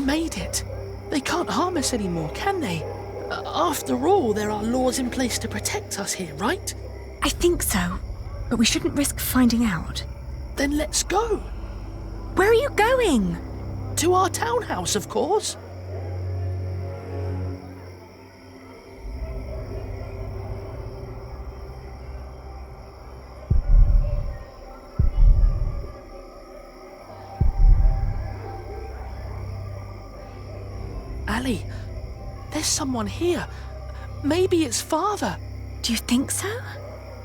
made it. They can't harm us anymore, can they? After all, there are laws in place to protect us here, right? I think so, but we shouldn't risk finding out. Then let's go. Where are you going? To our townhouse, of course. Ali, there's someone here. Maybe it's Father. Do you think so?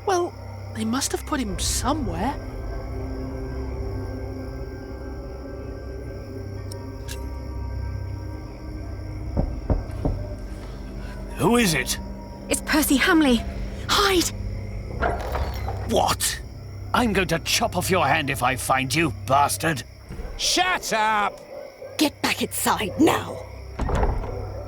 Well, they must have put him somewhere. Who is it? It's Percy Hamley. Hide! What? I'm going to chop off your hand if I find you, bastard. Shut up! Get back inside now.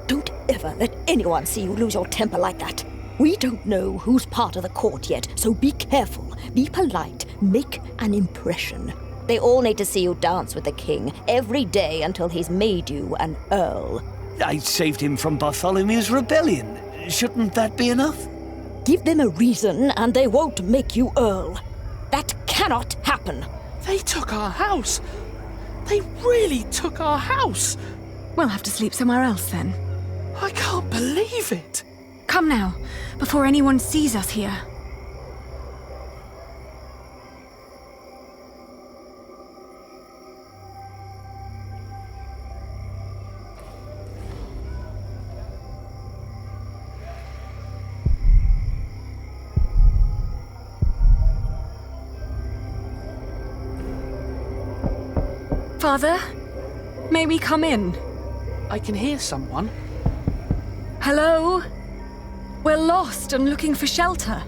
Don't ever let anyone see you lose your temper like that. We don't know who's part of the court yet, so be careful, be polite, make an impression. They all need to see you dance with the king every day until he's made you an earl. I saved him from Bartholomew's rebellion. Shouldn't that be enough? Give them a reason and they won't make you earl. That cannot happen. They took our house. They really took our house. We'll have to sleep somewhere else then. I can't believe it. Come now, before anyone sees us here. Father, may we come in? I can hear someone. Hello? We're lost and looking for shelter.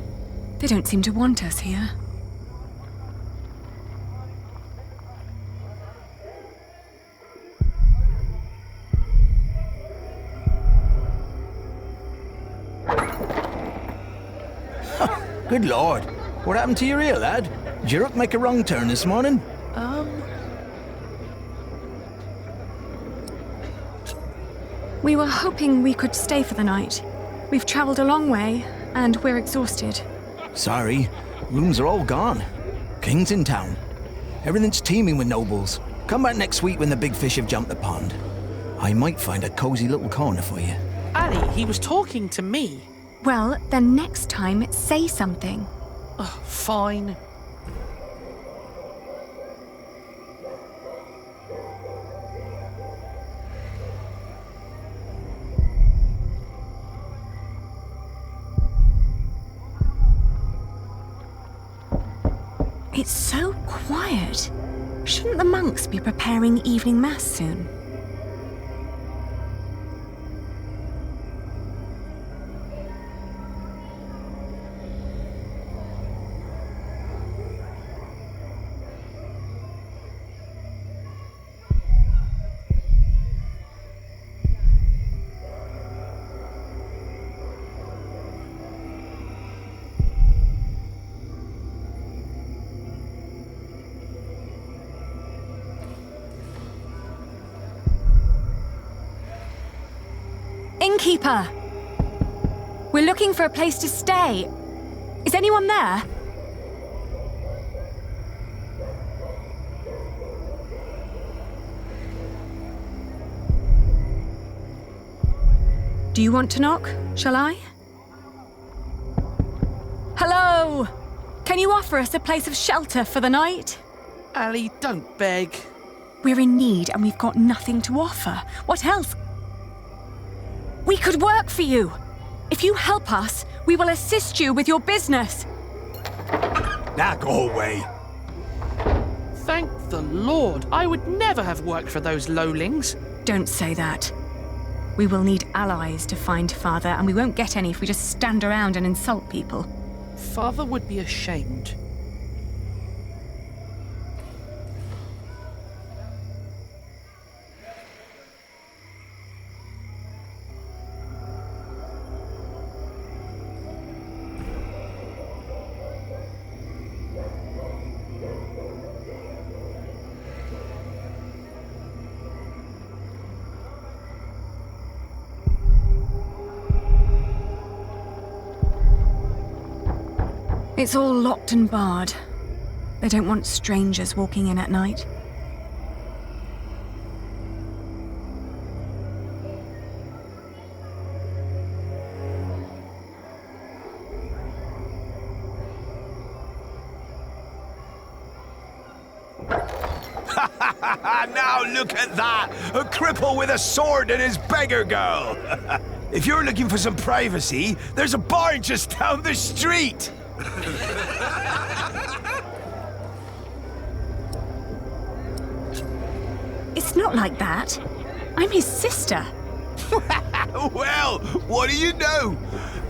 They don't seem to want us here. Good Lord. What happened to your ear, lad? Did your hook make a wrong turn this morning? We were hoping we could stay for the night. We've traveled a long way, and we're exhausted. Sorry. Rooms are all gone. King's in town. Everything's teeming with nobles. Come back next week when the big fish have jumped the pond. I might find a cozy little corner for you. Ali, he was talking to me. Well, then next time, say something. Fine. It's so quiet. Shouldn't the monks be preparing evening mass soon? Innkeeper! We're looking for a place to stay. Is anyone there? Do you want to knock? Shall I? Hello! Can you offer us a place of shelter for the night? Ali, don't beg. We're in need and we've got nothing to offer. What else? We could work for you. If you help us, we will assist you with your business. Now go away. Thank the Lord. I would never have worked for those lowlings. Don't say that. We will need allies to find Father, and we won't get any if we just stand around and insult people. Father would be ashamed. It's all locked and barred. They don't want strangers walking in at night. Now look at that! A cripple with a sword and his beggar girl! If you're looking for some privacy, there's a bar just down the street! It's not like that. I'm his sister. Well, what do you know?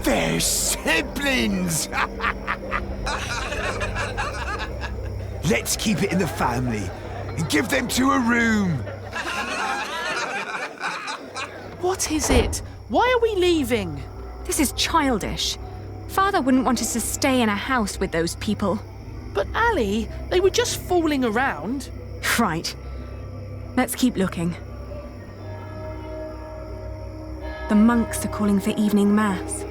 They're siblings! Let's keep it in the family and give them to a room. What is it? Why are we leaving? This is childish. Father wouldn't want us to stay in a house with those people. But Ali, they were just fooling around. Right. Let's keep looking. The monks are calling for evening mass.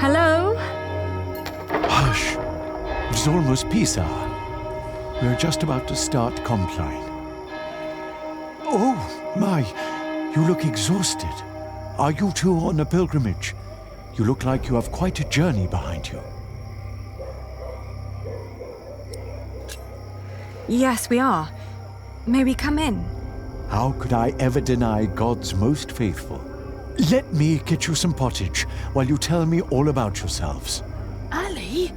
Hello? Hush! It's almost peace hour. We're just about to start Compline. Oh, my! You look exhausted. Are you two on a pilgrimage? You look like you have quite a journey behind you. Yes, we are. May we come in? How could I ever deny God's most faithful? Let me get you some pottage while you tell me all about yourselves. Ali,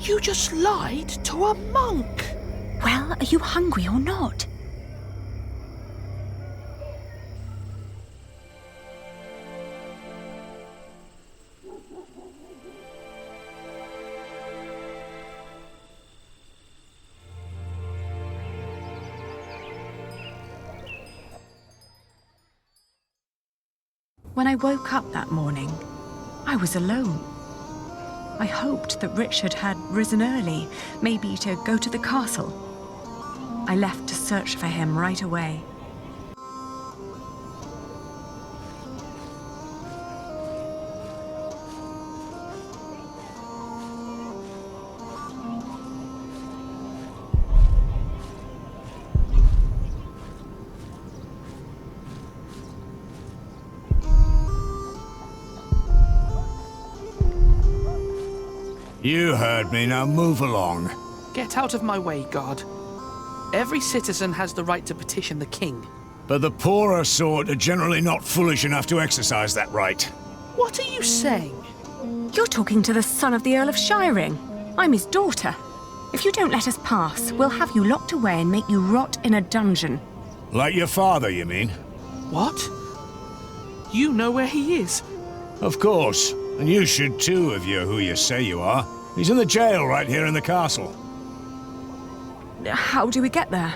you just lied to a monk. Well, are you hungry or not? When I woke up that morning, I was alone. I hoped that Richard had risen early, maybe to go to the castle. I left to search for him right away. You heard me, now move along. Get out of my way, God. Every citizen has the right to petition the king. But the poorer sort are generally not foolish enough to exercise that right. What are you saying? You're talking to the son of the Earl of Shiring. I'm his daughter. If you don't let us pass, we'll have you locked away and make you rot in a dungeon. Like your father, you mean? What? You know where he is? Of course. And you should too, if you're who you say you are. He's in the jail right here in the castle. How do we get there?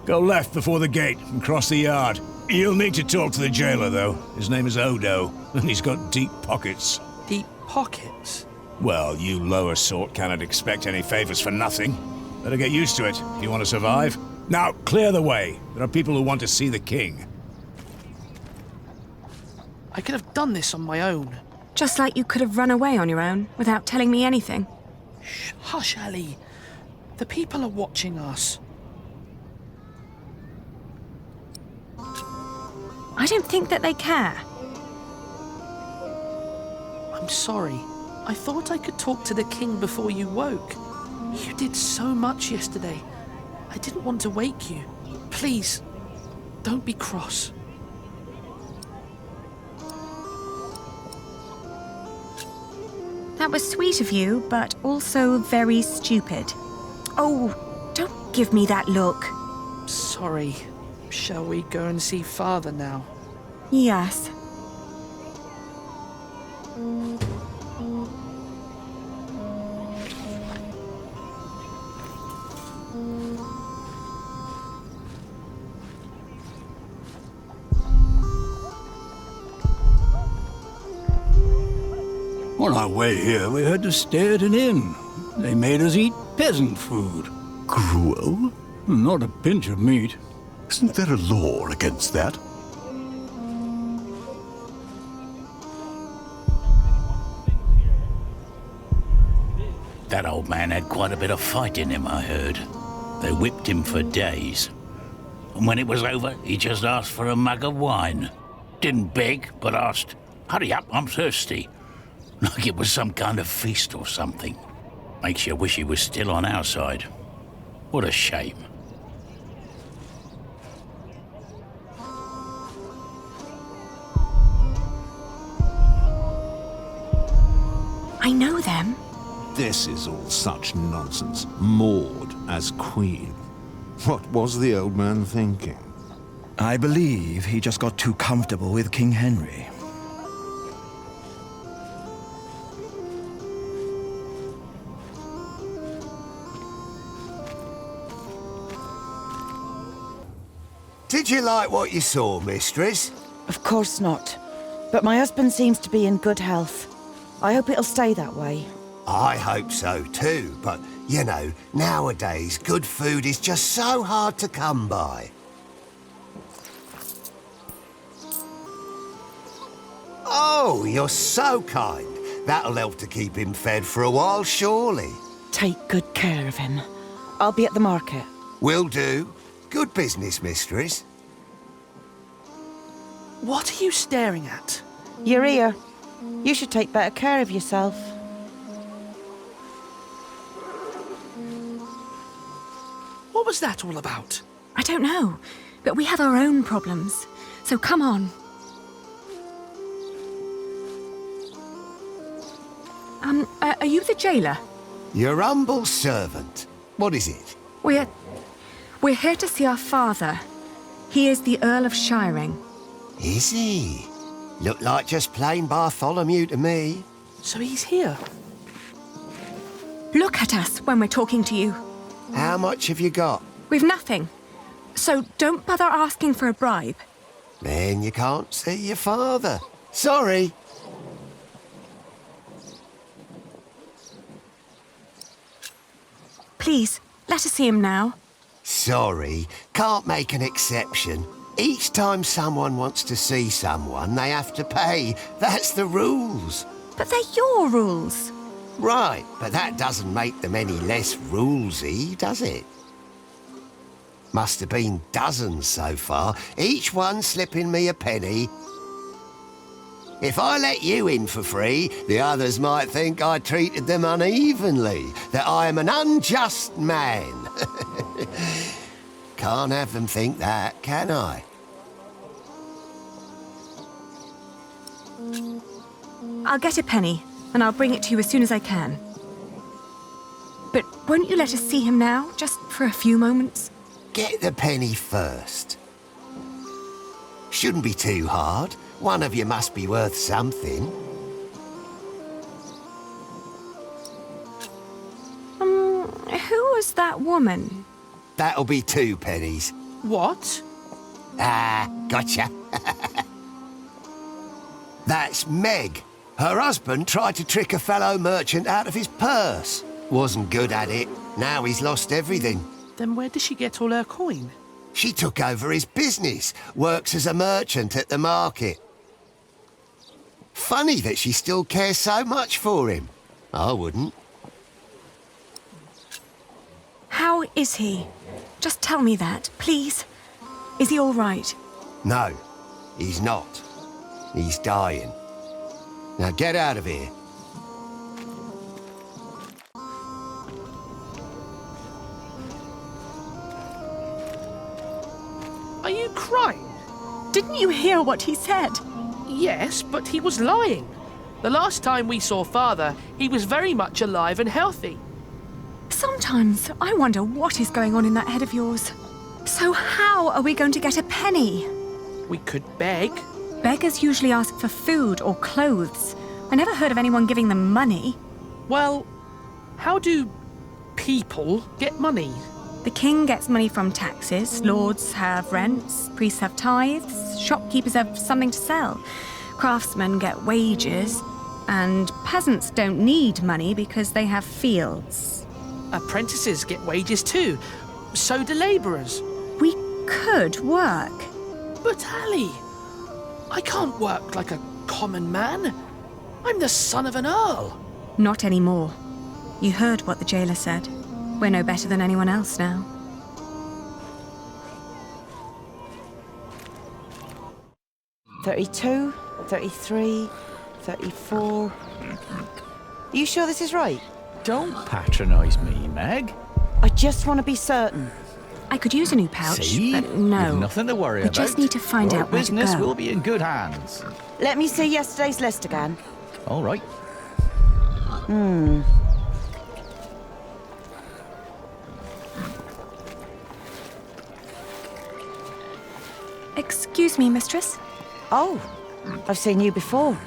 Go left before the gate and cross the yard. You'll need to talk to the jailer, though. His name is Odo, and he's got deep pockets. Deep pockets? Well, you lower sort cannot expect any favors for nothing. Better get used to it if you want to survive. Now, clear the way. There are people who want to see the king. I could have done this on my own. Just like you could have run away on your own without telling me anything. Shh, hush, Ali. The people are watching us. I don't think that they care. I'm sorry. I thought I could talk to the king before you woke. You did so much yesterday. I didn't want to wake you. Please, don't be cross. That was sweet of you, but also very stupid. Oh, don't give me that look. Sorry. Shall we go and see Father now? Yes. On our way here, we had to stay at an inn. They made us eat Peasant food. Gruel? Not a pinch of meat. Isn't there a law against that? That old man had quite a bit of fight in him, I heard. They whipped him for days. And when it was over, he just asked for a mug of wine. Didn't beg, but asked, "Hurry up, I'm thirsty." Like it was some kind of feast or something. Makes you wish he was still on our side. What a shame. I know them. This is all such nonsense. Maud as queen. What was the old man thinking? I believe he just got too comfortable with King Henry. Did you like what you saw, mistress? Of course not. But my husband seems to be in good health. I hope it'll stay that way. I hope so too, but, you know, nowadays good food is just so hard to come by. Oh, you're so kind. That'll help to keep him fed for a while, surely. Take good care of him. I'll be at the market. Will do. Good business, mistress. What are you staring at? You're here. You should take better care of yourself. What was that all about? I don't know, but we have our own problems. So come on. Are you the jailer? Your humble servant. What is it? We're here to see our father. He is the Earl of Shiring. Is he? Look like just plain Bartholomew to me. So he's here. Look at us when we're talking to you. How much have you got? We've nothing. So don't bother asking for a bribe. Then you can't see your father. Sorry. Please, let us see him now. Sorry, can't make an exception. Each time someone wants to see someone, they have to pay. That's the rules. But they're your rules. Right, but that doesn't make them any less rulesy, does it? Must have been dozens so far, each one slipping me a penny. If I let you in for free, the others might think I treated them unevenly, that I am an unjust man. Can't have them think that, can I? I'll get a penny, and I'll bring it to you as soon as I can. But won't you let us see him now, just for a few moments? Get the penny first. Shouldn't be too hard. One of you must be worth something. Who was that woman? That'll be 2 pennies. What? Ah, gotcha. That's Meg. Her husband tried to trick a fellow merchant out of his purse. Wasn't good at it. Now he's lost everything. Then where does she get all her coin? She took over his business, works as a merchant at the market. Funny that she still cares so much for him. I wouldn't. How is he? Just tell me that, please. Is he all right? No, he's not. He's dying. Now get out of here. Are you crying? Didn't you hear what he said? Yes, but he was lying. The last time we saw Father, he was very much alive and healthy. Sometimes I wonder what is going on in that head of yours. So how are we going to get a penny? We could beg. Beggars usually ask for food or clothes. I never heard of anyone giving them money. Well, how do people get money? The king gets money from taxes, lords have rents, priests have tithes, shopkeepers have something to sell, craftsmen get wages, and peasants don't need money because they have fields. Apprentices get wages too. So do labourers. We could work. But Ali, I can't work like a common man. I'm the son of an earl. Not anymore. You heard what the jailer said. We're no better than anyone else now. $32, $33, $34. Are you sure this is right? Don't patronise me, Meg. I just want to be certain. I could use a new pouch, See? but no. You've nothing to worry about. We just need to find Your out where to business go. will be in good hands. Let me see yesterday's list again. All right. Excuse me, mistress. Oh, I've seen you before.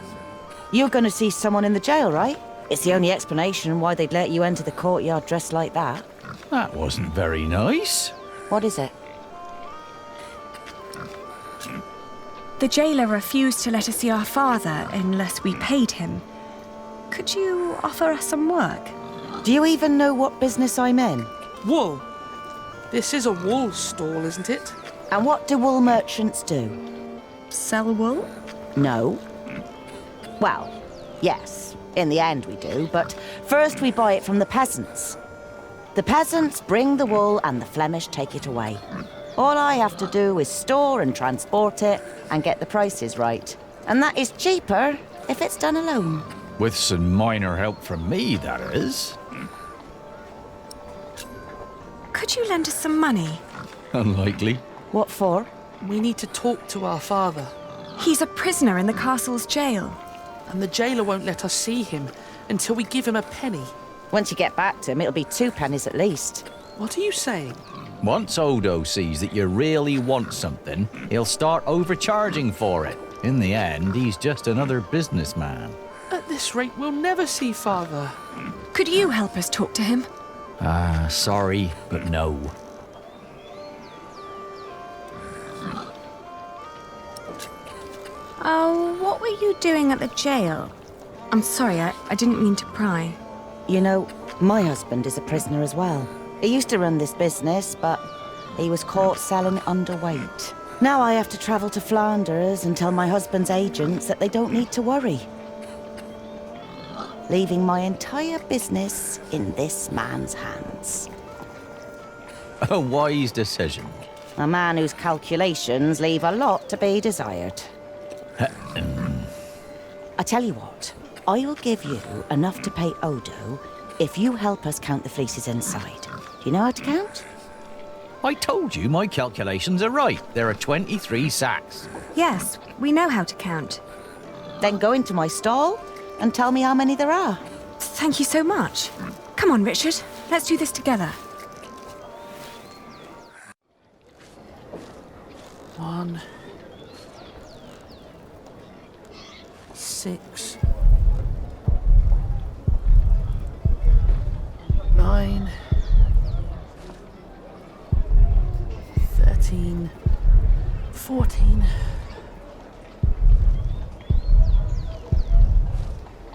You're going to see someone in the jail, right? It's the only explanation why they'd let you enter the courtyard dressed like that. That wasn't very nice. What is it? The jailer refused to let us see our father unless we paid him. Could you offer us some work? Do you even know what business I'm in? Wool. This is a wool stall, isn't it? And what do wool merchants do? Sell wool? No. Well, yes, in the end we do, but first we buy it from the peasants. The peasants bring the wool and the Flemish take it away. All I have to do is store and transport it and get the prices right. And that is cheaper if it's done alone. With some minor help from me, that is. Could you lend us some money? Unlikely. What for? We need to talk to our father. He's a prisoner in the castle's jail. And the jailer won't let us see him until we give him a penny. Once you get back to him, it'll be 2 pennies at least. What are you saying? Once Odo sees that you really want something, he'll start overcharging for it. In the end, he's just another businessman. At this rate, we'll never see father. Could you help us talk to him? Sorry, but no. Oh, what were you doing at the jail? I'm sorry, I didn't mean to pry. You know, my husband is a prisoner as well. He used to run this business, but he was caught selling underweight. Now I have to travel to Flanders and tell my husband's agents that they don't need to worry. Leaving my entire business in this man's hands. A wise decision. A man whose calculations leave a lot to be desired. I tell you what, I will give you enough to pay Odo if you help us count the fleeces inside. Do you know how to count? I told you my calculations are right. There are 23 sacks. Yes, we know how to count. Then go into my stall and tell me how many there are. Thank you so much. Come on, Richard. Let's do this together. 1, 6, 9, 13, 14,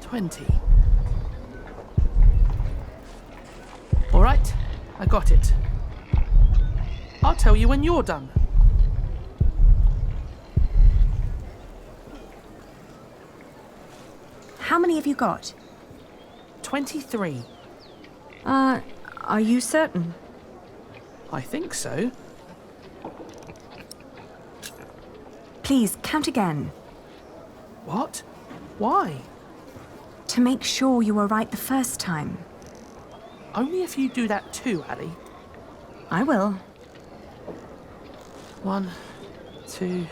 20. All right, I got it. I'll tell you when you're done. How many have you got? 23. Are you certain? I think so. Please, count again. What? Why? To make sure you were right the first time. Only if you do that too, Ali. I will. 1, 2,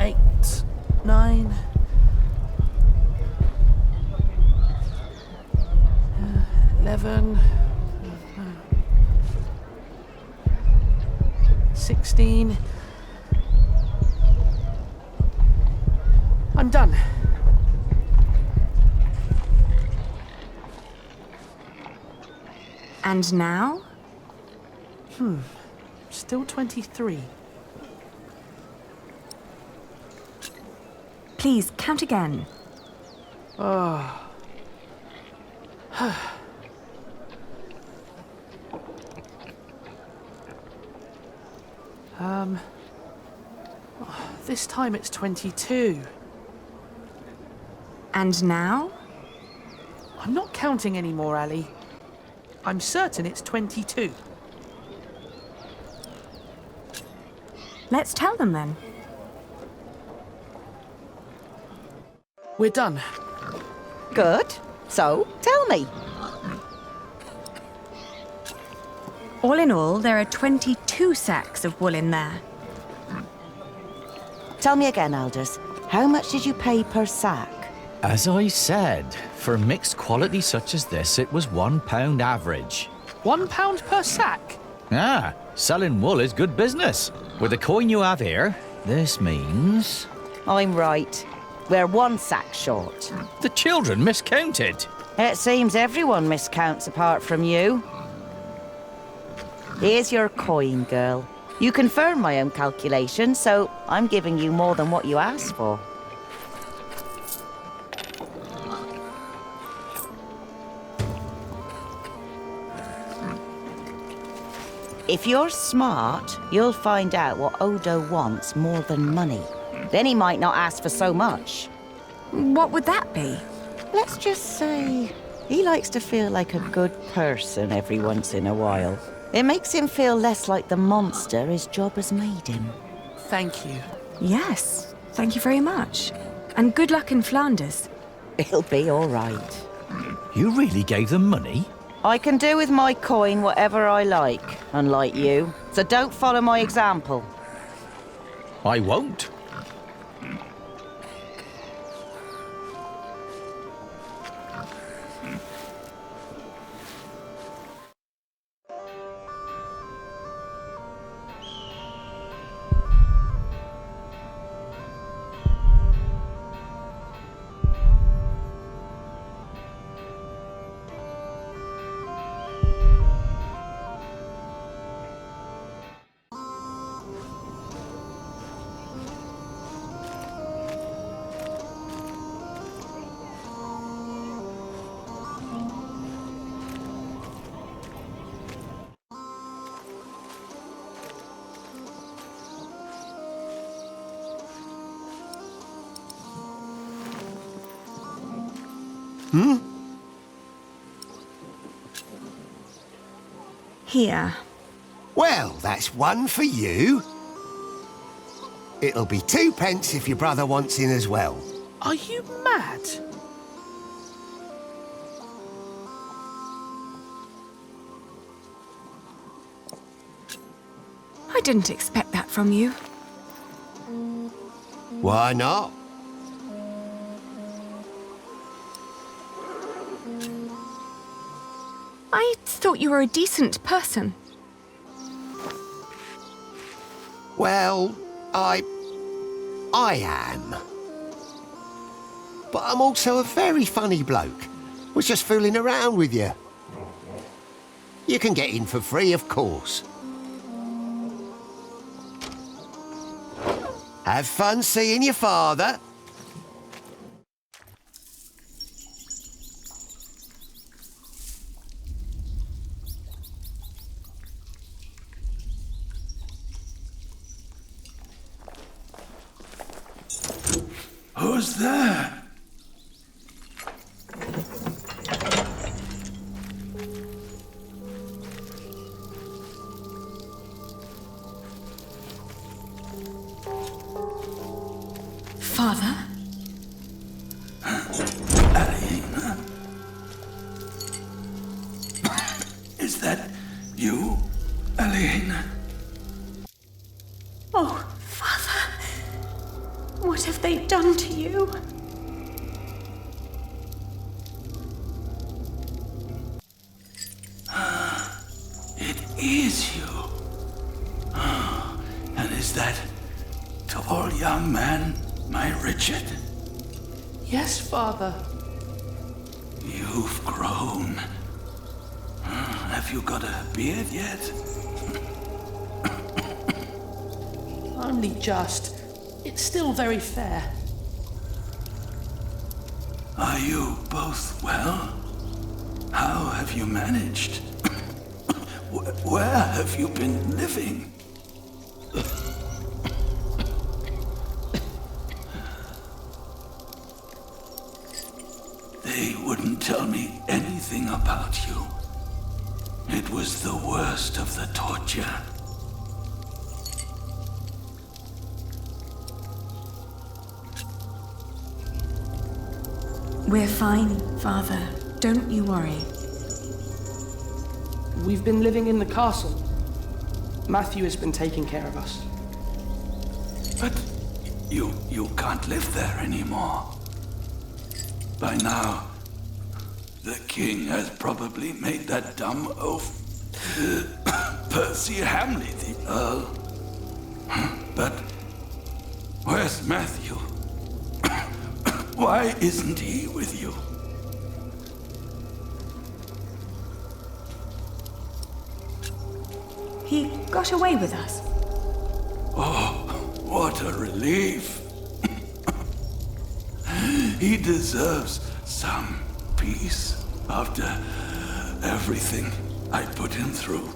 8, 9, 11, 16. I'm done. And now? Still 23. Please, count again. This time it's 22. And now? I'm not counting anymore, Ali. I'm certain it's 22. Let's tell them then. We're done. Good. So, tell me. All in all, there are 22 sacks of wool in there. Tell me again, Aldous. How much did you pay per sack? As I said, for mixed quality such as this, it was £1 average. £1 per sack? Ah, selling wool is good business. With the coin you have here, this means... I'm right. We're 1 sack short. The children miscounted. It seems everyone miscounts apart from you. Here's your coin, girl. You confirm my own calculation, so I'm giving you more than what you asked for. If you're smart, you'll find out what Odo wants more than money. Then he might not ask for so much. What would that be? Let's just say he likes to feel like a good person every once in a while. It makes him feel less like the monster his job has made him. Thank you. Yes, thank you very much. And good luck in Flanders. He'll be all right. You really gave them money? I can do with my coin whatever I like, unlike you. So don't follow my example. I won't. Here. Well, that's 1 for you. It'll be 2 pence if your brother wants in as well. Are you mad? I didn't expect that from you. Why not? I thought you were a decent person. Well, I am. But I'm also a very funny bloke. Was just fooling around with you. You can get in for free, of course. Have fun seeing your father. Who's there? Father? Alina? Is that you, Alina? Oh, Father. What have they done to you? It is you. And is that tall young man my Richard? Yes, Father. You've grown. Have you got a beard yet? Only just. It's still very fair. Are you both well? How have you managed? Where have you been living? They wouldn't tell me anything about you. It was the worst of the torture. We're fine, Father. Don't you worry. We've been living in the castle. Matthew has been taking care of us. But you can't live there anymore. By now, the king has probably made that dumb oaf Percy Hamley the Earl. But where's Matthew? Why isn't he with you? He got away with us. Oh, what a relief. He deserves some peace after everything I put him through.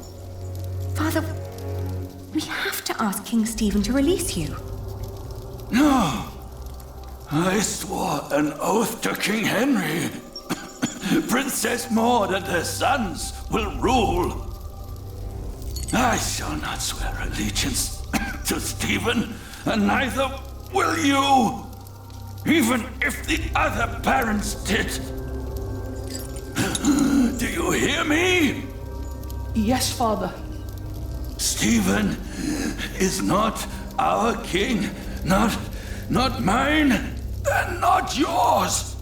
Father, we have to ask King Stephen to release you. No. I swore an oath to King Henry. Princess Maud and her sons will rule. I shall not swear allegiance to Stephen, and neither will you, even if the other parents did. Do you hear me? Yes, Father. Stephen is not our king, not mine, and not yours.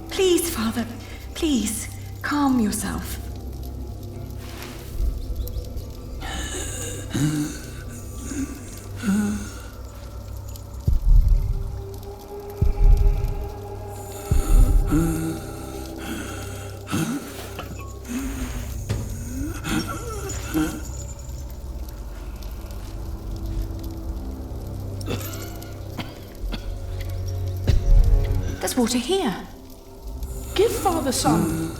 Please, Father, please, calm yourself. There's water here. Give Father some.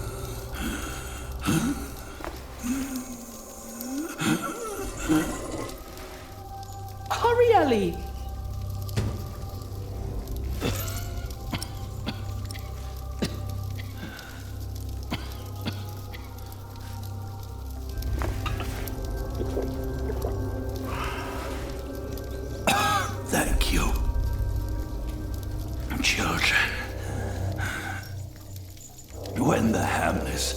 Hurry, Ellie. Thank you, children. When the Hamleys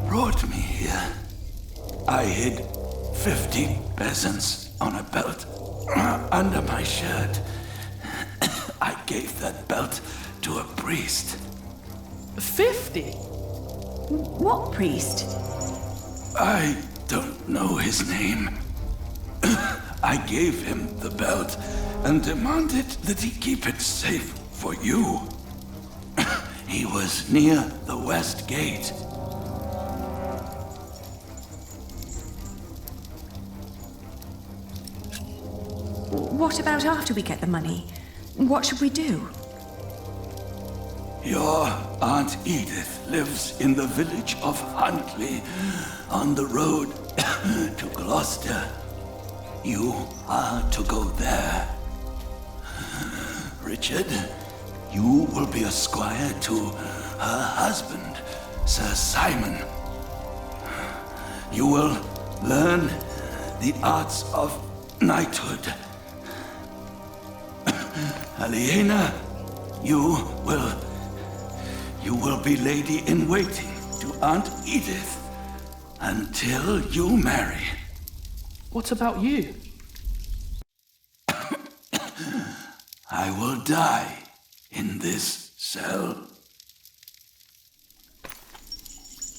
brought me here, I hid 50 peasants on a belt under my shirt. I gave that belt to a priest. 50? What priest? I don't know his name. I gave him the belt and demanded that he keep it safe for you. He was near the west gate. What about after we get the money? What should we do? Your Aunt Edith lives in the village of Huntley, on the road to Gloucester. You are to go there. Richard, you will be a squire to her husband, Sir Simon. You will learn the arts of knighthood. Aliena, you will be lady-in-waiting to Aunt Edith until you marry. What about you? I will die in this cell.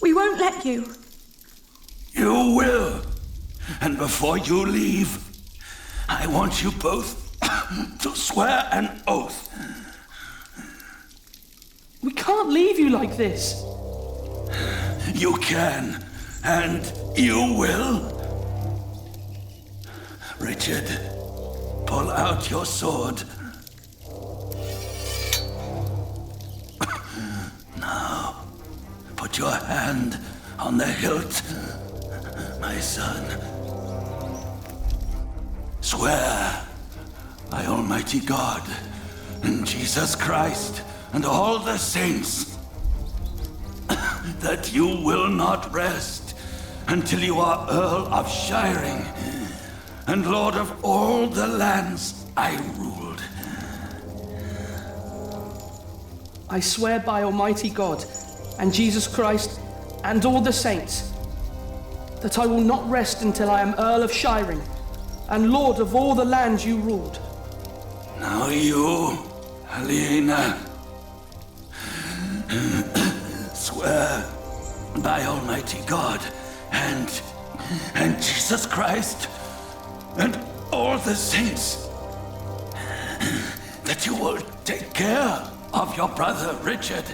We won't let you. You will. And before you leave, I want you both to swear an oath. We can't leave you like this. You can, and you will. Richard, pull out your sword. Now, put your hand on the hilt, my son. Swear by Almighty God and Jesus Christ and all the saints that you will not rest until you are Earl of Shiring and Lord of all the lands I ruled. I swear by Almighty God and Jesus Christ and all the saints that I will not rest until I am Earl of Shiring and Lord of all the lands you ruled. Now you, Helena, swear by Almighty God and Jesus Christ and all the saints that you will take care of your brother Richard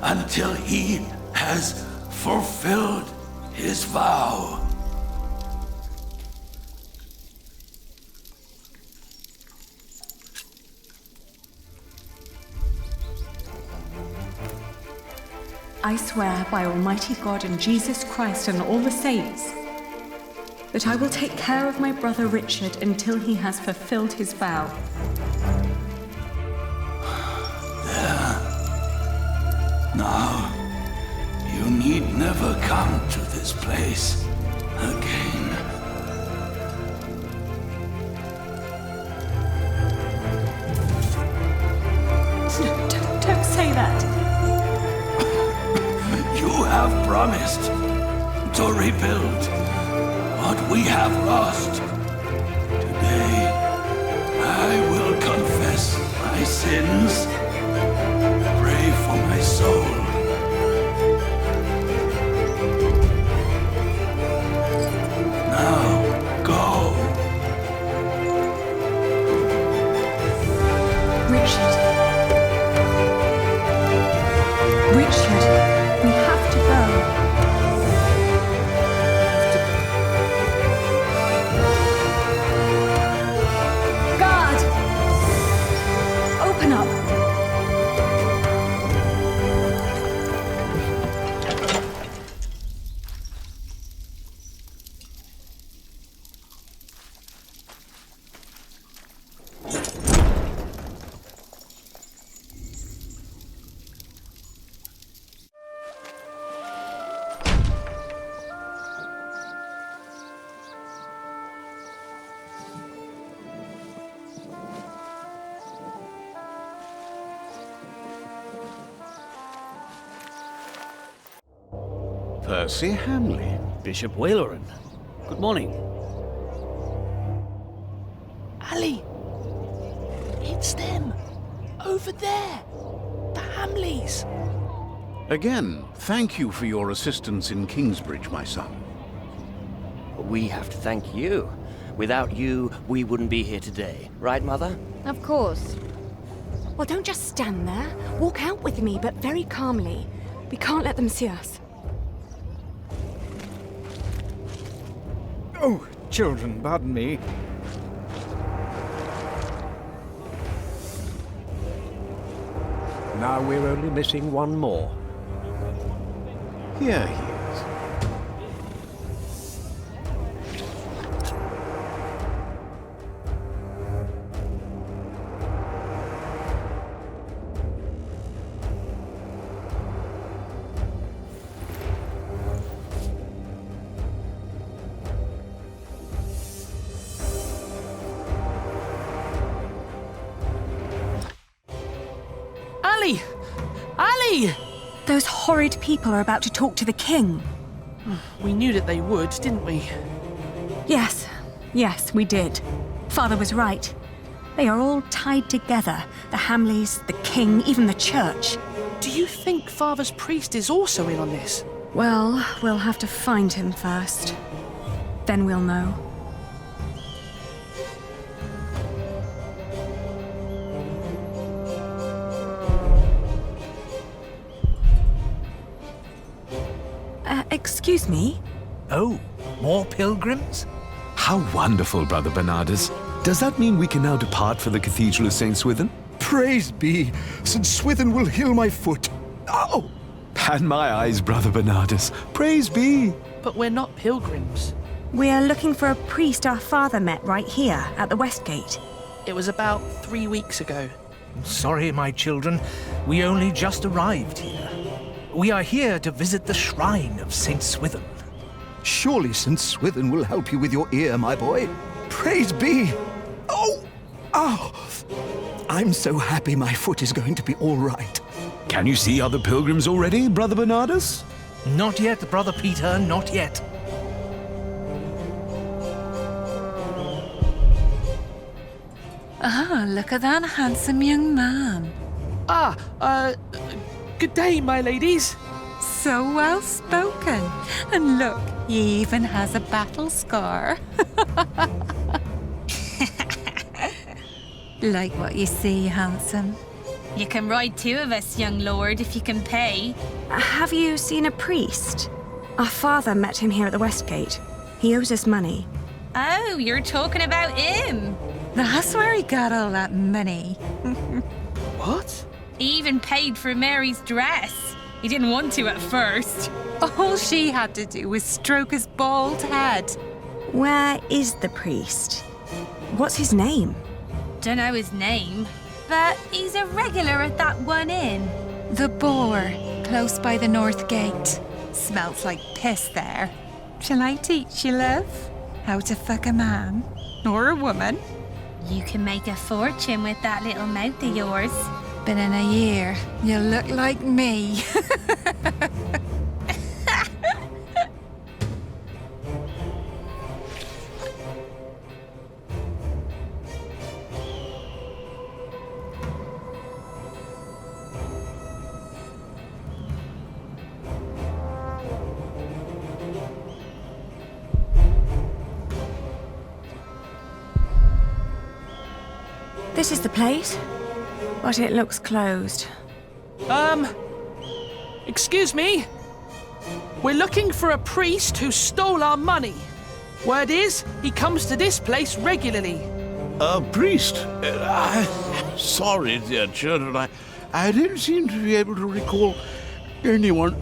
until he has fulfilled his vow. I swear by Almighty God and Jesus Christ and all the saints that I will take care of my brother Richard until he has fulfilled his vow. There. Now, you need never come to this place again. Don't say that. You have promised to rebuild what we have lost. Today, I will confess my sins, pray for my soul. Now, go. Richard. We have to go. Guard! Open up. Percy Hamley. Bishop Waleran. Good morning. Ali! It's them! Over there! The Hamleys! Again, thank you for your assistance in Kingsbridge, my son. We have to thank you. Without you, we wouldn't be here today. Right, Mother? Of course. Well, don't just stand there. Walk out with me, but very calmly. We can't let them see us. Oh, children, pardon me. Now we're only missing one more. Here he is. Ali! Ali! Those horrid people are about to talk to the king. We knew that they would, didn't we? Yes, we did. Father was right. They are all tied together. The Hamleys, the king, even the church. Do you think Father's priest is also in on this? Well, we'll have to find him first. Then we'll know. Excuse me? Oh, more pilgrims? How wonderful, Brother Bernardus. Does that mean we can now depart for the Cathedral of St. Swithin? Praise be! St. Swithin will heal my foot. Oh! And my eyes, Brother Bernardus. Praise be! But we're not pilgrims. We are looking for a priest our father met right here at the West Gate. It was about 3 weeks ago. Sorry, my children. We only just arrived here. We are here to visit the shrine of St. Swithin. Surely St. Swithin will help you with your ear, my boy. Praise be! Oh! Oh! I'm so happy my foot is going to be all right. Can you see other pilgrims already, Brother Bernardus? Not yet, Brother Peter, not yet. Ah, look at that handsome young man. Good day, my ladies. So well spoken. And look, he even has a battle scar. Like what you see, handsome. You can ride 2 of us, young lord, if you can pay. Have you seen a priest? Our father met him here at the West Gate. He owes us money. Oh, you're talking about him. That's where he got all that money. What? He even paid for Mary's dress. He didn't want to at first. All she had to do was stroke his bald head. Where is the priest? What's his name? Don't know his name, but he's a regular at that one inn. The Boar, close by the North Gate. Smells like piss there. Shall I teach you, love, how to fuck a man or a woman? You can make a fortune with that little mouth of yours. But in a year, you'll look like me. This is the place, but it looks closed. Excuse me? We're looking for a priest who stole our money. Word is, he comes to this place regularly. A priest? Sorry, dear children, I didn't seem to be able to recall anyone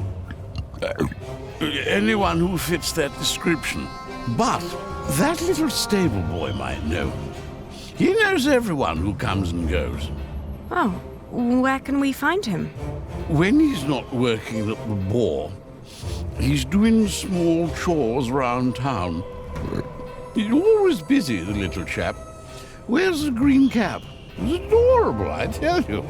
who fits that description. But that little stable boy might know. He knows everyone who comes and goes. Oh, where can we find him? When he's not working at the Boar, he's doing small chores around town. He's always busy, the little chap. Wears a green cap. It's adorable, I tell you.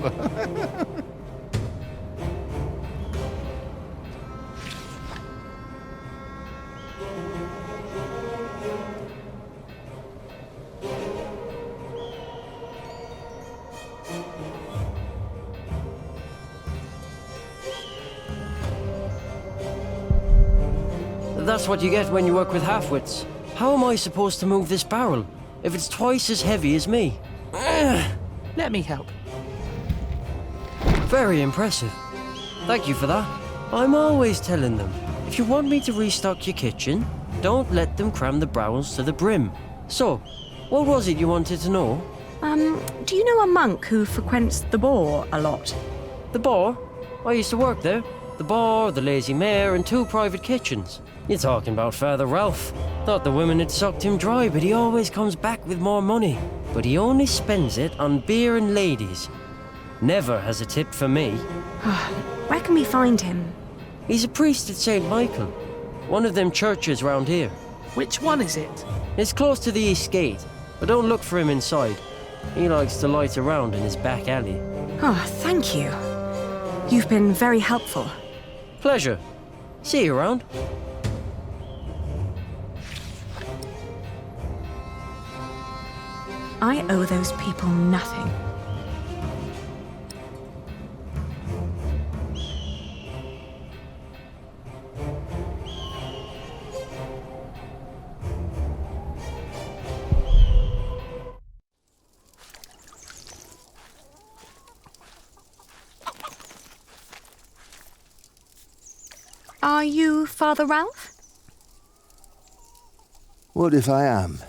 That's what you get when you work with half-wits. How am I supposed to move this barrel if it's twice as heavy as me? Let me help. Very impressive. Thank you for that. I'm always telling them, if you want me to restock your kitchen, don't let them cram the barrels to the brim. So, what was it you wanted to know? Do you know a monk who frequents the Boar a lot? The Boar? I used to work there. The Boar, the Lazy Mare, and 2 private kitchens. You're talking about Father Ralph. Thought the women had sucked him dry, but he always comes back with more money. But he only spends it on beer and ladies. Never has a tip for me. Where can we find him? He's a priest at St. Michael. One of them churches round here. Which one is it? It's close to the East Gate, but don't look for him inside. He likes to light around in his back alley. Oh, thank you. You've been very helpful. Pleasure. See you around. I owe those people nothing. Are you Father Ralph? What if I am?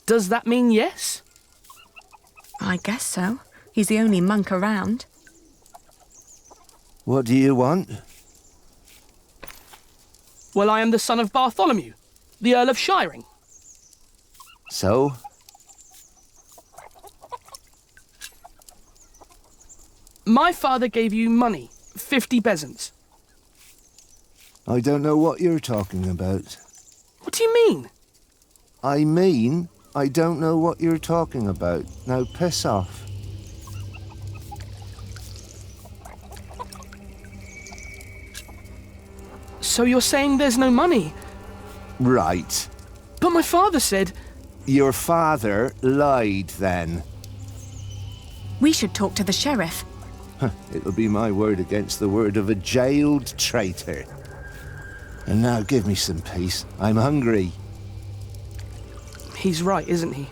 Does that mean yes? I guess so. He's the only monk around. What do you want? Well, I am the son of Bartholomew, the Earl of Shiring. So? My father gave you money, 50 bezants. I don't know what you're talking about. What do you mean? I mean, I don't know what you're talking about. Now piss off. So you're saying there's no money? Right. But my father said... Your father lied then. We should talk to the sheriff. It'll be my word against the word of a jailed traitor. And now give me some peace. I'm hungry. He's right, isn't he?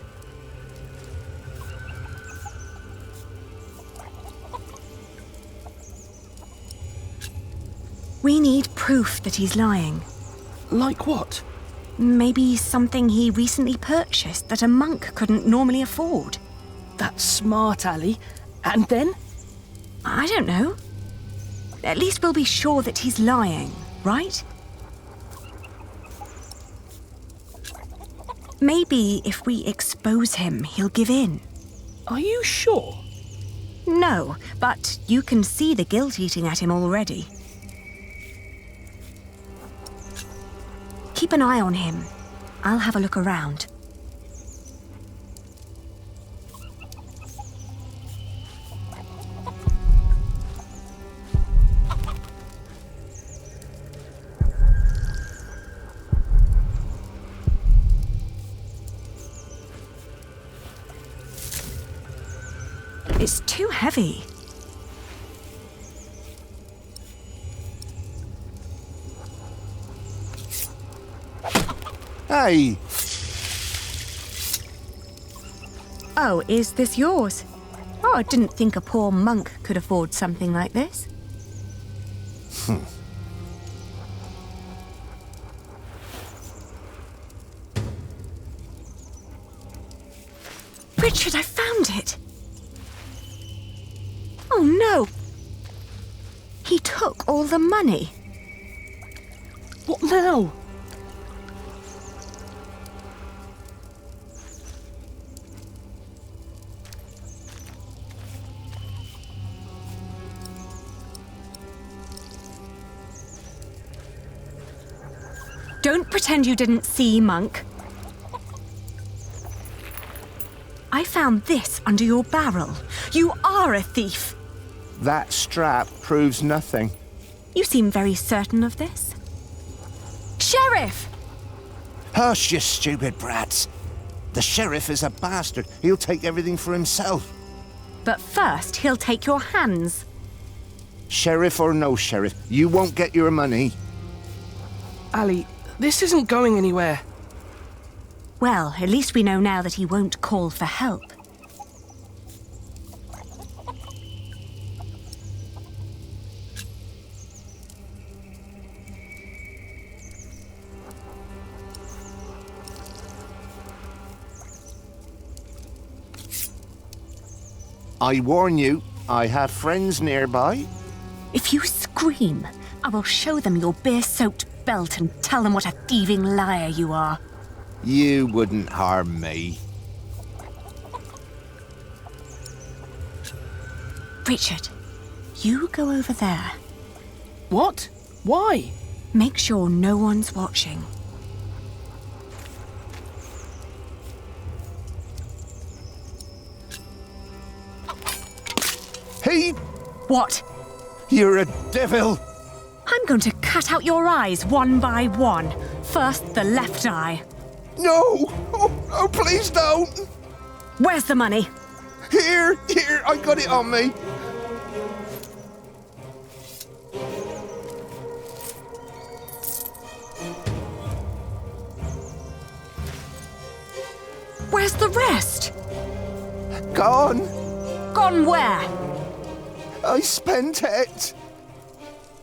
We need proof that he's lying. Like what? Maybe something he recently purchased that a monk couldn't normally afford. That's smart, Ali. And then? I don't know. At least we'll be sure that he's lying, right? Maybe if we expose him, he'll give in. Are you sure? No, but you can see the guilt eating at him already. Keep an eye on him. I'll have a look around. It's too heavy. Hey! Oh, is this yours? Oh, I didn't think a poor monk could afford something like this. Richard, I found it! Oh no! He took all the money. What now? Don't pretend you didn't see, monk. I found this under your barrel. You are a thief. That strap proves nothing. You seem very certain of this. Sheriff! Hush, you stupid brats. The sheriff is a bastard. He'll take everything for himself. But first, he'll take your hands. Sheriff or no sheriff, you won't get your money. Ali, this isn't going anywhere. Well, at least we know now that he won't call for help. I warn you, I have friends nearby. If you scream, I will show them your beer-soaked belt and tell them what a thieving liar you are. You wouldn't harm me. Richard, you go over there. What? Why? Make sure no one's watching. Hey! What? You're a devil! I'm going to cut out your eyes one by one. First, the left eye. No! Oh, please don't! Where's the money? Here, I got it on me. Where's the rest? Gone. Gone where? I spent it.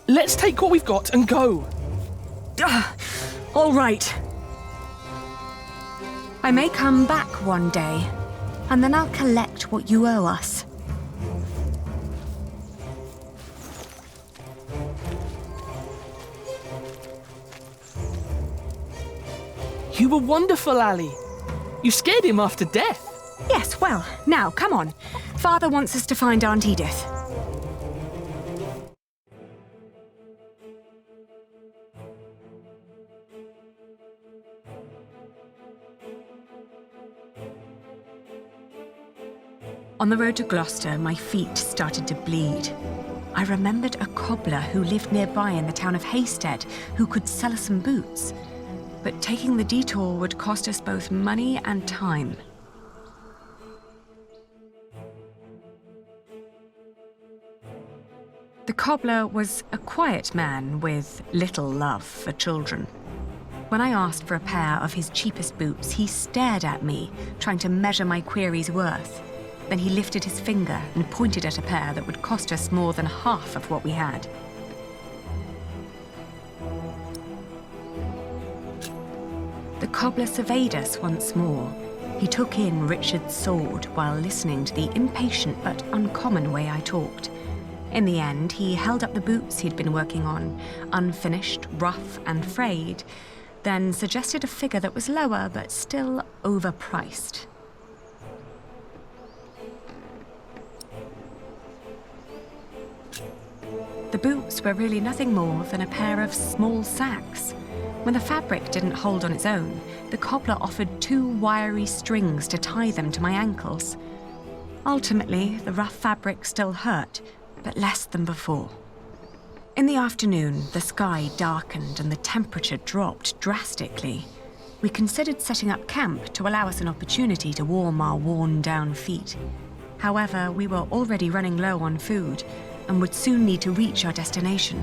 Let's take what we've got and go. All right. I may come back one day, and then I'll collect what you owe us. You were wonderful, Ali. You scared him half to death. Yes, well, now, come on. Father wants us to find Aunt Edith. On the road to Gloucester, my feet started to bleed. I remembered a cobbler who lived nearby in the town of Hastead who could sell us some boots. But taking the detour would cost us both money and time. The cobbler was a quiet man with little love for children. When I asked for a pair of his cheapest boots, he stared at me, trying to measure my query's worth. Then he lifted his finger and pointed at a pair that would cost us more than half of what we had. The cobbler surveyed us once more. He took in Richard's sword while listening to the impatient but uncommon way I talked. In the end, he held up the boots he'd been working on, unfinished, rough and frayed, then suggested a figure that was lower but still overpriced. The boots were really nothing more than a pair of small sacks. When the fabric didn't hold on its own, the cobbler offered 2 wiry strings to tie them to my ankles. Ultimately, the rough fabric still hurt, but less than before. In the afternoon, the sky darkened and the temperature dropped drastically. We considered setting up camp to allow us an opportunity to warm our worn-down feet. However, we were already running low on food and would soon need to reach our destination.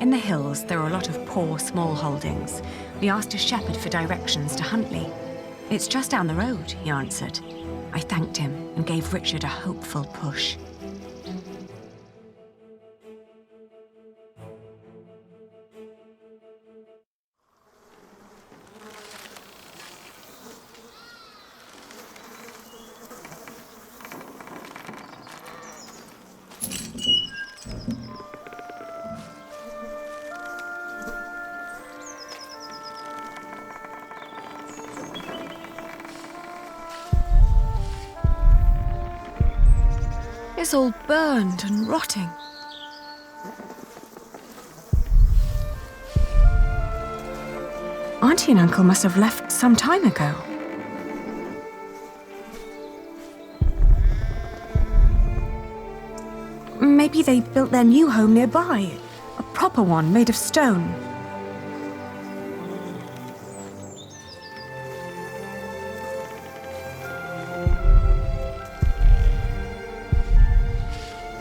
In the hills, there are a lot of poor small holdings. We asked a shepherd for directions to Huntley. "It's just down the road," he answered. I thanked him and gave Richard a hopeful push. It's all burned and rotting. Auntie and Uncle must have left some time ago. Maybe they built their new home nearby. A proper one made of stone.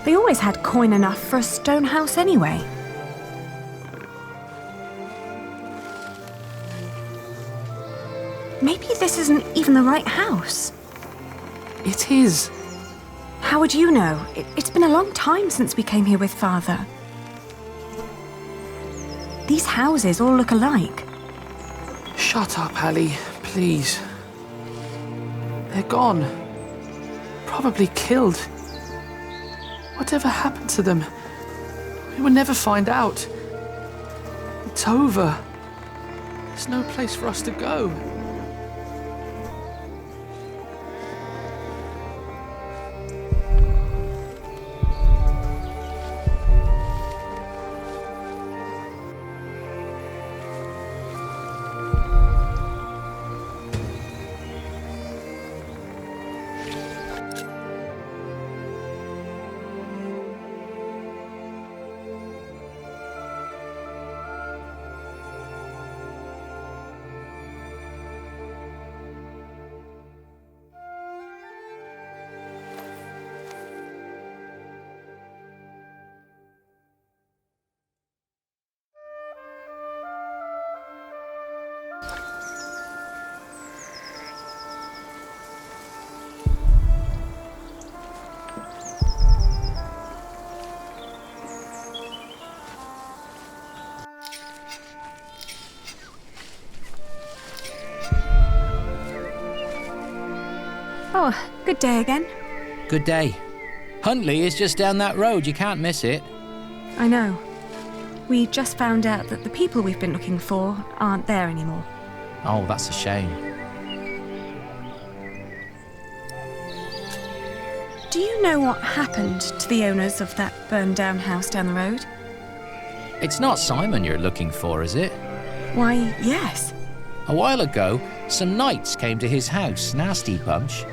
They always had coin enough for a stone house anyway. Maybe this isn't even the right house. It is. How would you know? It's been a long time since we came here with Father. These houses all look alike. Shut up, Ali, please. They're gone. Probably killed. Whatever happened to them? We will never find out. It's over. There's no place for us to go. Oh, good day again. Good day. Huntley is just down that road. You can't miss it. I know. We just found out that the people we've been looking for aren't there anymore. Oh, that's a shame. Do you know what happened to the owners of that burned-down house down the road? It's not Simon you're looking for, is it? Why, yes. A while ago, some knights came to his house, nasty bunch.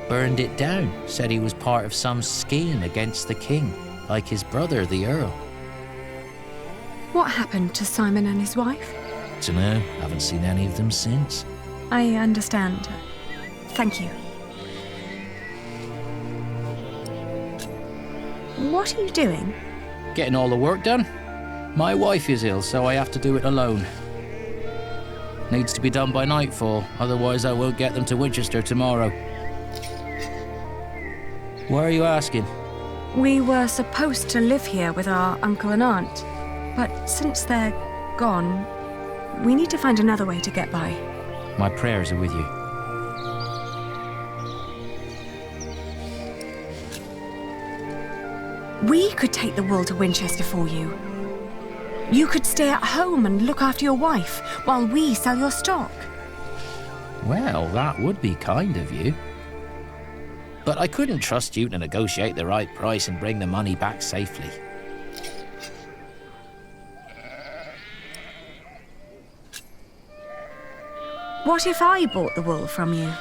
Burned it down, said he was part of some scheme against the king, like his brother, the Earl. What happened to Simon and his wife? Dunno, haven't seen any of them since. I understand. Thank you. What are you doing? Getting all the work done. My wife is ill, so I have to do it alone. Needs to be done by nightfall, otherwise I won't get them to Winchester tomorrow. Why are you asking? We were supposed to live here with our uncle and aunt, but since they're gone, we need to find another way to get by. My prayers are with you. We could take the wool to Winchester for you. You could stay at home and look after your wife while we sell your stock. Well, that would be kind of you. But I couldn't trust you to negotiate the right price and bring the money back safely. What if I bought the wool from you?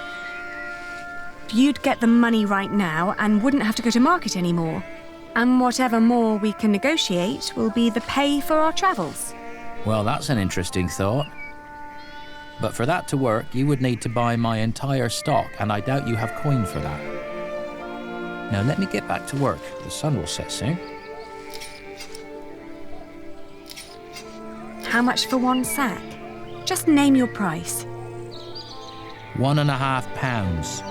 You'd get the money right now and wouldn't have to go to market anymore. And whatever more we can negotiate will be the pay for our travels. Well, that's an interesting thought. But for that to work, you would need to buy my entire stock, and I doubt you have coin for that. Now let me get back to work. The sun will set soon. How much for one sack? Just name your price. £1.50.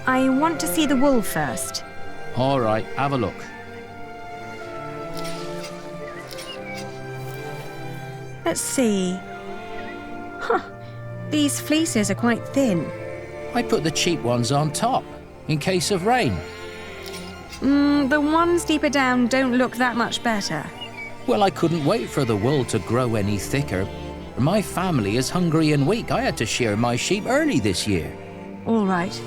I want to see the wool first. All right, have a look. Let's see. Huh. These fleeces are quite thin. I put the cheap ones on top, in case of rain. The ones deeper down don't look that much better. Well, I couldn't wait for the wool to grow any thicker. My family is hungry and weak. I had to shear my sheep early this year. All right.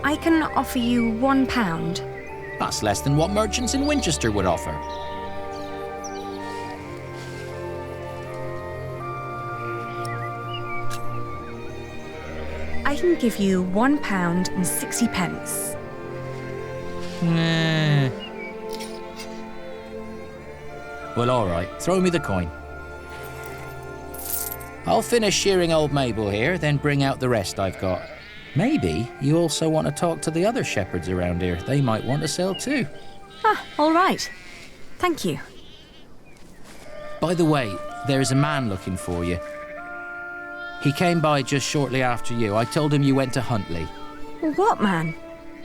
I can offer you £1. That's less than what merchants in Winchester would offer. I can give you £1.60. Well, all right. Throw me the coin. I'll finish shearing old Mabel here, then bring out the rest I've got. Maybe you also want to talk to the other shepherds around here. They might want to sell too. Ah, all right. Thank you. By the way, there's a man looking for you. He came by just shortly after you. I told him you went to Huntley. What man?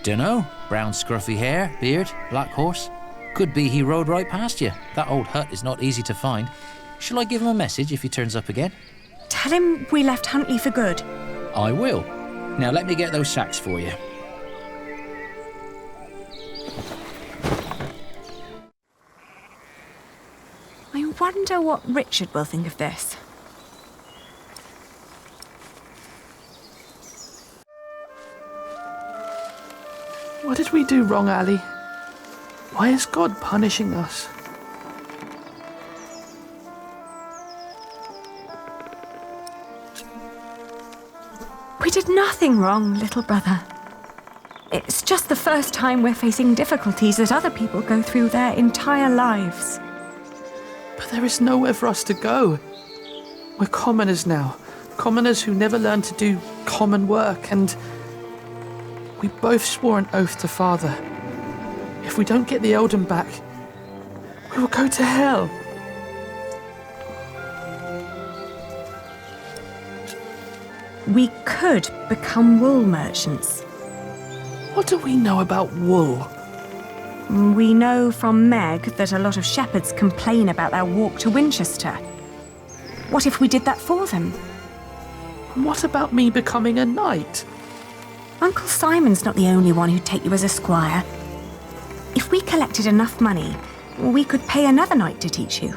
Dunno. Brown scruffy hair, beard, black horse. Could be he rode right past you. That old hut is not easy to find. Shall I give him a message if he turns up again? Tell him we left Huntley for good. I will. Now let me get those sacks for you. I wonder what Richard will think of this. What did we do wrong, Ali? Why is God punishing us? We did nothing wrong, little brother. It's just the first time we're facing difficulties that other people go through their entire lives. But there is nowhere for us to go. We're commoners now. Commoners who never learned to do common work, and we both swore an oath to Father. If we don't get the Eldon back, we will go to hell. We could become wool merchants. What do we know about wool? We know from Meg that a lot of shepherds complain about their walk to Winchester. What if we did that for them? What about me becoming a knight? Uncle Simon's not the only one who'd take you as a squire. If we collected enough money, we could pay another knight to teach you.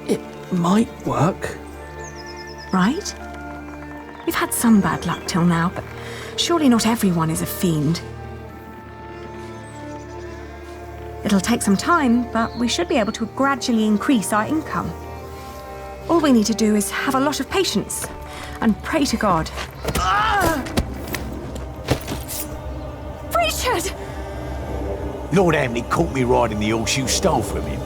It might work. Right? We've had some bad luck till now, but surely not everyone is a fiend. It'll take some time, but we should be able to gradually increase our income. All we need to do is have a lot of patience and pray to God. Richard! Lord Hamley caught me riding the horse you stole from him.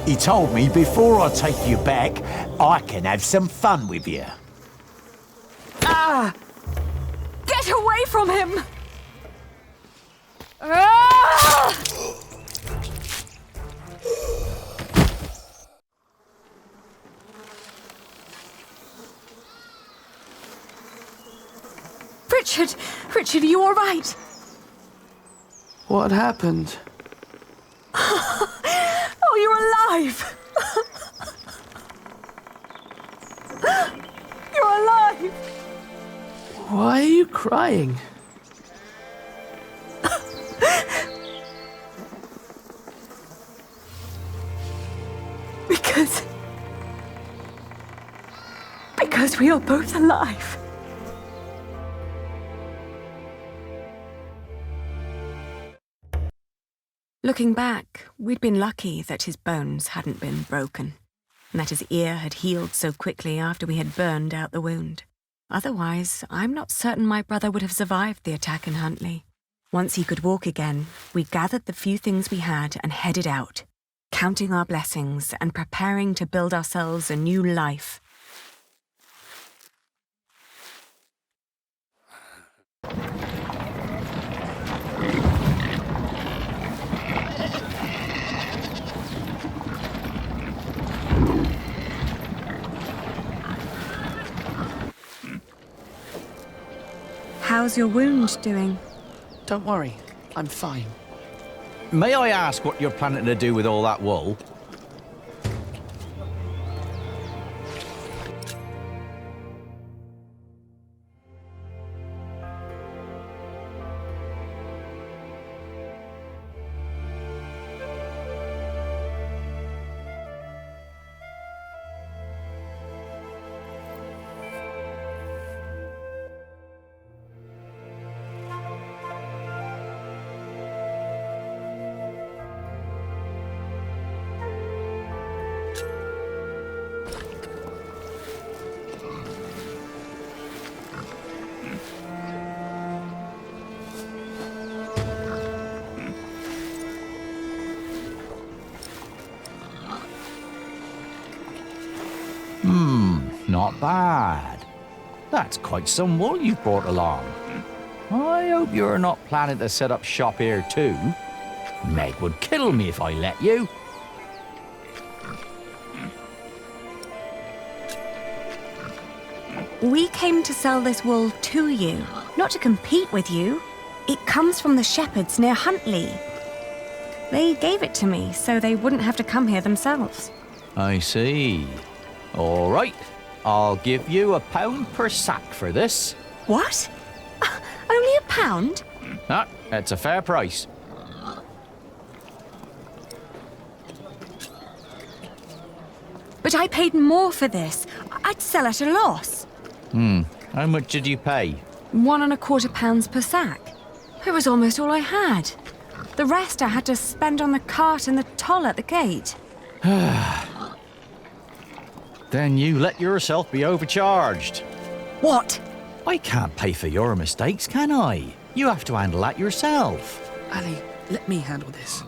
He told me before I take you back, I can have some fun with you. Get away from him! Richard, are you all right? What happened? Oh, you're alive! You're alive! Why are you crying? Because we are both alive. Looking back, we'd been lucky that his bones hadn't been broken, and that his ear had healed so quickly after we had burned out the wound. Otherwise, I'm not certain my brother would have survived the attack in Huntley. Once he could walk again, we gathered the few things we had and headed out, counting our blessings and preparing to build ourselves a new life. How's your wound doing? Don't worry, I'm fine. May I ask what you're planning to do with all that wool? Not bad. That's quite some wool you've brought along. I hope you're not planning to set up shop here too. Meg would kill me if I let you. We came to sell this wool to you, not to compete with you. It comes from the shepherds near Huntley. They gave it to me so they wouldn't have to come here themselves. I see. All right. I'll give you £1 per sack for this. What? Only £1? That's a fair price. But I paid more for this. I'd sell at a loss. How much did you pay? £1.25 per sack. It was almost all I had. The rest I had to spend on the cart and the toll at the gate. Then you let yourself be overcharged. What? I can't pay for your mistakes, can I? You have to handle that yourself. Ali, let me handle this.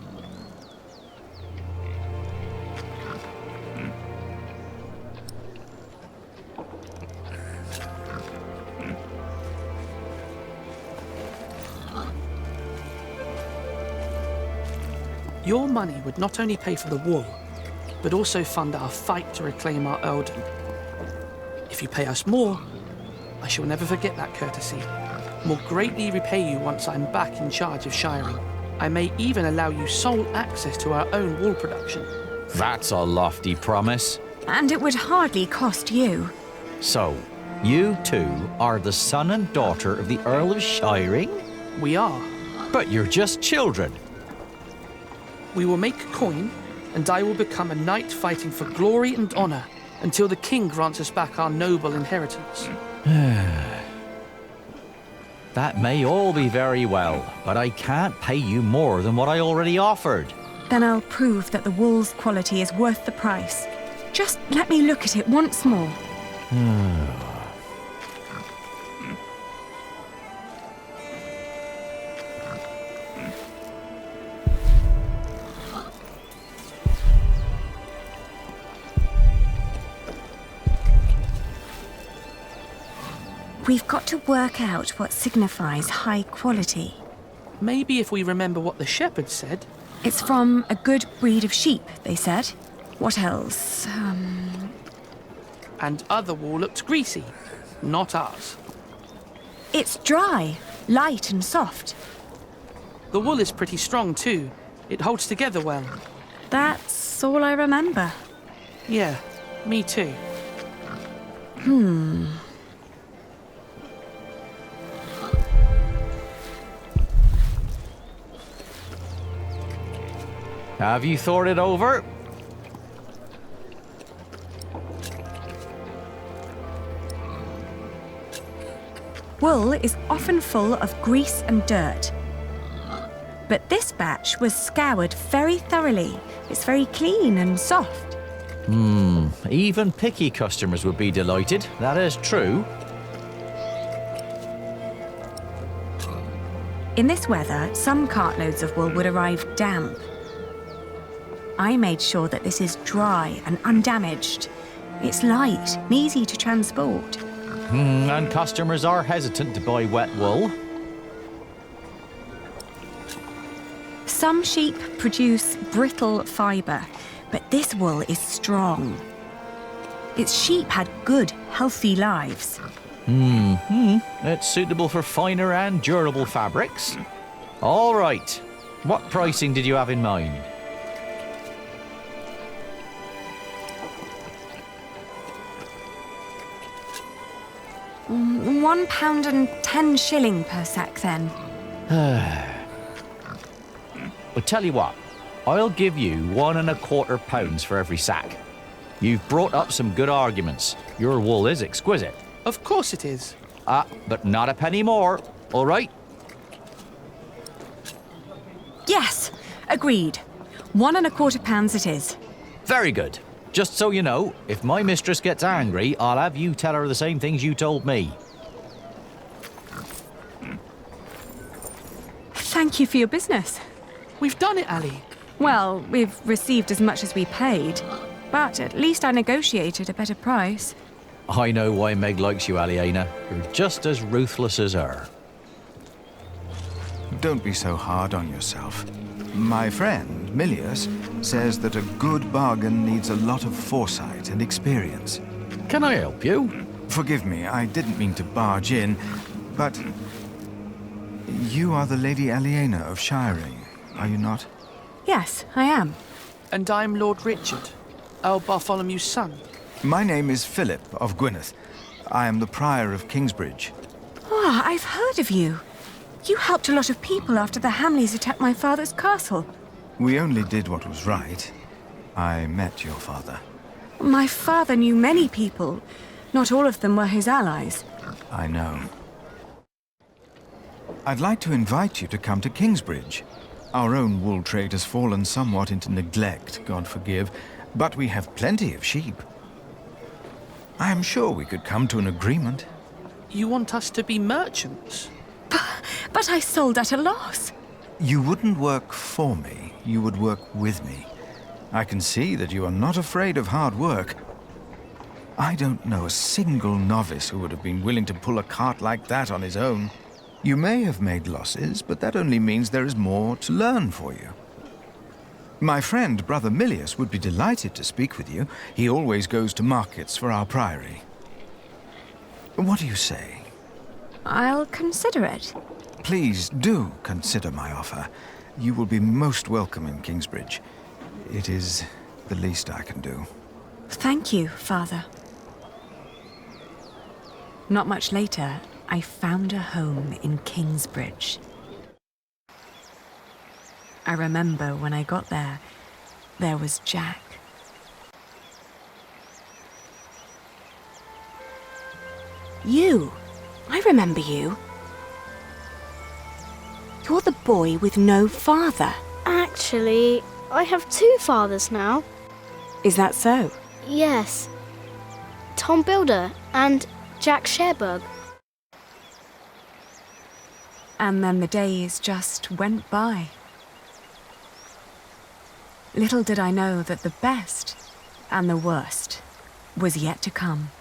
Your money would not only pay for the wool, but also fund our fight to reclaim our earldom. If you pay us more, I shall never forget that courtesy. More greatly repay you once I'm back in charge of shiring. I may even allow you sole access to our own wool production. That's a lofty promise. And it would hardly cost you. So, you two are the son and daughter of the Earl of Shiring? We are. But you're just children. We will make coin, and I will become a knight fighting for glory and honor until the king grants us back our noble inheritance. That may all be very well, but I can't pay you more than what I already offered. Then I'll prove that the wool's quality is worth the price. Just let me look at it once more. We've got to work out what signifies high quality. Maybe if we remember what the shepherd said. It's from a good breed of sheep, they said. What else? And other wool looked greasy. Not ours. It's dry, light and soft. The wool is pretty strong too. It holds together well. That's all I remember. Yeah, me too. Have you thought it over? Wool is often full of grease and dirt. But this batch was scoured very thoroughly. It's very clean and soft. Even picky customers would be delighted. That is true. In this weather, some cartloads of wool would arrive damp. I made sure that this is dry and undamaged. It's light and easy to transport. And customers are hesitant to buy wet wool. Some sheep produce brittle fibre, but this wool is strong. Its sheep had good, healthy lives. It's suitable for finer and durable fabrics. All right. What pricing did you have in mind? £1.10 per sack, then. Well, tell you what, I'll give you £1.25 for every sack. You've brought up some good arguments. Your wool is exquisite. Of course it is. But not a penny more, all right? Yes, agreed. £1.25 it is. Very good. Just so you know, if my mistress gets angry, I'll have you tell her the same things you told me. Thank you for your business. We've done it, Ali. Well, we've received as much as we paid, but at least I negotiated a better price. I know why Meg likes you, Aliena. You're just as ruthless as her. Don't be so hard on yourself. My friend, Milius, says that a good bargain needs a lot of foresight and experience. Can I help you? Forgive me, I didn't mean to barge in, but you are the Lady Aliena of Shiring, are you not? Yes, I am. And I'm Lord Richard, Earl Bartholomew's son. My name is Philip of Gwynedd. I am the Prior of Kingsbridge. I've heard of you. You helped a lot of people after the Hamleys attacked my father's castle. We only did what was right. I met your father. My father knew many people. Not all of them were his allies. I know. I'd like to invite you to come to Kingsbridge. Our own wool trade has fallen somewhat into neglect, God forgive, but we have plenty of sheep. I am sure we could come to an agreement. You want us to be merchants? But I sold at a loss. You wouldn't work for me, you would work with me. I can see that you are not afraid of hard work. I don't know a single novice who would have been willing to pull a cart like that on his own. You may have made losses, but that only means there is more to learn for you. My friend, Brother Milius, would be delighted to speak with you. He always goes to markets for our priory. What do you say? I'll consider it. Please do consider my offer. You will be most welcome in Kingsbridge. It is the least I can do. Thank you, Father. Not much later, I found a home in Kingsbridge. I remember when I got there, there was Jack. You! I remember you. You're the boy with no father. Actually, I have two fathers now. Is that so? Yes. Tom Builder and Jack Sherburg. And then the days just went by. Little did I know that the best and the worst was yet to come.